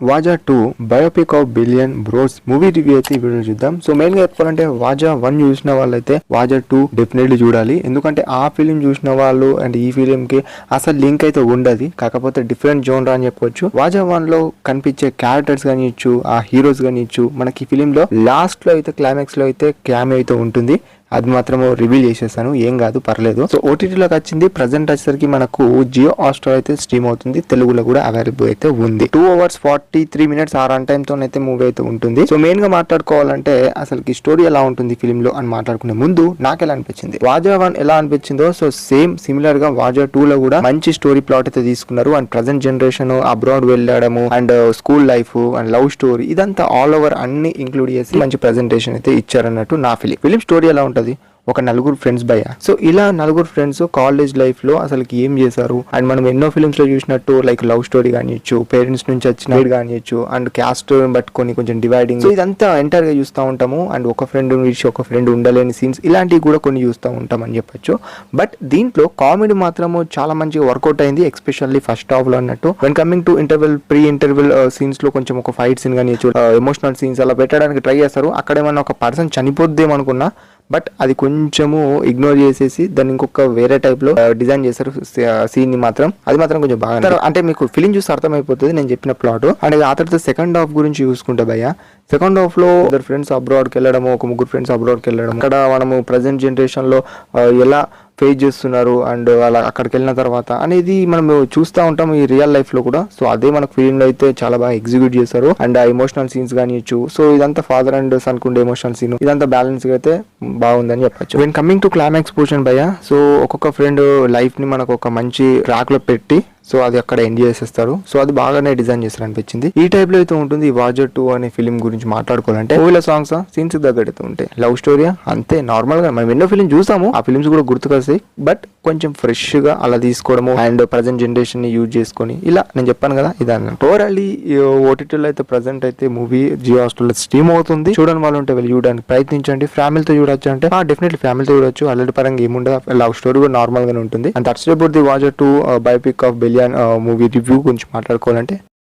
వాజా 2 biopic of billion bros movie review అయితే ఈ video చూద్దాం. సో మెయిన్ గా చెప్పాలంటే వాజా 1 చూసిన వాళ్ళైతే వాజా 2 డెఫినెట్లీ చూడాలి. ఎందుకంటే ఆ ఫిలిం చూసిన వాళ్ళు అండ్ ఈ ఫిలిం కి అసలు లింక్ అయితే ఉండదు, కాకపోతే డిఫరెంట్ జోనర్ అని చెప్పొచ్చు. వాజా 1 లో కనిపించే క్యారెక్టర్స్ కానీ ఇచ్చు, ఆ హీరోస్ కానీ ఇచ్చు, మనకి ఫిలిం లో లాస్ట్ లో అయితే క్లైమాక్స్ లో అయితే క్యామియో అయితే ఉంటుంది. అది మాత్రము రివీల్ చేసేస్తాను, ఏం కాదు పర్లేదు. సో ఓటీటీలోకి వచ్చింది. ప్రజెంట్ వచ్చేసరికి మనకు జియో హాట్‌స్టార్ అయితే స్ట్రీమ్ అవుతుంది, తెలుగులో కూడా అవైలబుల్ అయితే ఉంది. 2 hours 43 minutes ఆ రన్ టైమ్ తో అయితే మూవీ అయితే ఉంటుంది. సో మెయిన్ గా మాట్లాడుకోవాలంటే అసలు స్టోరీ ఎలా ఉంటుంది ఫిలిం లో అని మాట్లాడుకునే ముందు నాకు ఎలా అనిపించింది, వాజా 1 ఎలా అనిపించిందో సో సేమ్ సిమిలర్ గా వాజా 2 లో కూడా మంచి స్టోరీ ప్లాట్ అయితే తీసుకున్నారు. అండ్ ప్రజెంట్ జనరేషన్, అబ్రాడ్ వెళ్ళడము and school life and love story ఇదంతా ఆల్ ఓవర్ అన్ని ఇంక్లూడ్ చేసి మంచి ప్రెజెంటేషన్ అయితే ఇచ్చారన్నట్టు నా ఫిలిం స్టోరీ ఎలా ఉంటుంది. ఒక నలుగురు ఫ్రెండ్స్ భయ్య. సో ఇలా నలుగురు ఫ్రెండ్స్ కాలేజ్ లైఫ్ లో అసలు ఏం చేశారు అండ్ మనం ఎన్నో ఫిల్మ్స్ లో చూసినట్టు లైక్ లవ్ స్టోరీ కానియచ్చు, పేరెంట్స్ నుంచి వచ్చిన కానియచ్చు అండ్ క్యాస్ట్ పట్టుకొని కొంచెం డివైడింగ్, సో ఇదంతా ఎంటర్ గా చూస్తూ ఉంటాము. అండ్ ఒక ఫ్రెండ్ విడిచి ఒక ఫ్రెండ్ ఉండలేని సీన్స్ ఇలాంటివి కూడా కొన్ని చూస్తూ ఉంటాం అని చెప్పొచ్చు. బట్ దీంట్లో కామెడీ మాత్రము చాలా మంచిగా వర్కౌట్ అయింది, ఎస్పెషల్లీ ఫస్ట్ హాఫ్ లో అన్నట్టు. When coming to interval, pre interval scenes లో కొంచెం ఒక ఫైట్ సీన్ కానియచ్చు, ఎమోషనల్ సీన్స్ అలా పెట్టడానికి ట్రై చేస్తారు. అక్కడ ఏమన్నా ఒక పర్సన్ చనిపోద్దేమనుకున్నా బట్ అది కొంచెము ఇగ్నోర్ చేసేసి దాన్ని ఇంకొక వేరే టైప్ లో డిజైన్ చేశారు సీన్ ని మాత్రం. అది మాత్రం కొంచెం బాగా అంటే మీకు ఫిలిం చూసి అర్థమైపోతుంది నేను చెప్పిన ప్లాట్. అండ్ ఆ తర్వాత సెకండ్ హాఫ్ గురించి చూసుకుంటే భయ్య, సెకండ్ హాఫ్ లో ఇద్దరు ఫ్రెండ్స్ అబ్రాడ్ కి వెళ్ళడము, ఒక ముగ్గురు ఫ్రెండ్స్ అబ్రాడ్ కి వెళ్ళడం, అక్కడ మనము ప్రజెంట్ జనరేషన్ లో ఎలా ఫేస్ చేస్తున్నారు అండ్ అలా అక్కడికి వెళ్ళిన తర్వాత అనేది మనం చూస్తూ ఉంటాం ఈ రియల్ లైఫ్ లో కూడా. సో అదే మనకు ఫిలిం లో అయితే చాలా బాగా ఎగ్జిక్యూట్ చేశారు. అండ్ ఆ ఎమోషనల్ సీన్స్ కానియచ్చు, సో ఇదంతా ఫాదర్ అండ్ సన్ కుండే ఎమోషనల్ సీన్ ఇదంతా బ్యాలెన్స్ గా అయితే బాగుందని చెప్పచ్చు. When coming to climax portion భయ్య, సో ఒక్కొక్క ఫ్రెండ్ లైఫ్ ని మనకు ఒక మంచి ట్రాక్ లో పెట్టి సో అది అక్కడ ఎంజాయ్ చేసేస్తారు. సో అది బాగానే డిజైన్ చేస్తారు అనిపించింది. ఈ టైప్ లో అయితే ఉంటుంది ఈ వాజా 2 అనే ఫిలిం గురించి మాట్లాడుకోవాలంటే. మూవీలో సాంగ్స్ సీన్స్ తగ్గట్టు ఉంటాయి, లవ్ స్టోరీ అంతే నార్మల్ గా మనం ఎన్నో ఫిలిం చూసాము, ఆ ఫిలిమ్స్ కూడా గుర్తుకొస్తాయి. బట్ కొంచెం ఫ్రెష్ గా అలా తీసుకోవడము అండ్ ప్రజెంట్ జనరేషన్ ని యూజ్ చేసుకొని ఇలా నేను చెప్పాను కదా ఇదన్న. ఓవరాల్లీ ఓటీటీలో అయితే ప్రజెంట్ అయితే మూవీ జియో హాట్‌స్టార్ లో స్ట్రీమ్ అవుతుంది. చూడని వాళ్ళు ఉంటే వెళ్ళి చూడడానికి ప్రయత్నించండి. ఫ్యామిలీతో చూడొచ్చు అంటే డెఫినెట్లీ ఫ్యామిలీతో చూడొచ్చు. అల్లరి పరంగా ఏముండదు, లవ్ స్టోరీ కూడా నార్మల్ గానే ఉంటుంది. అండ్ దట్స్ అబౌట్ ది వాజా 2 biopic of billion movie review గురించి మాట్లాడుకోవాలంటే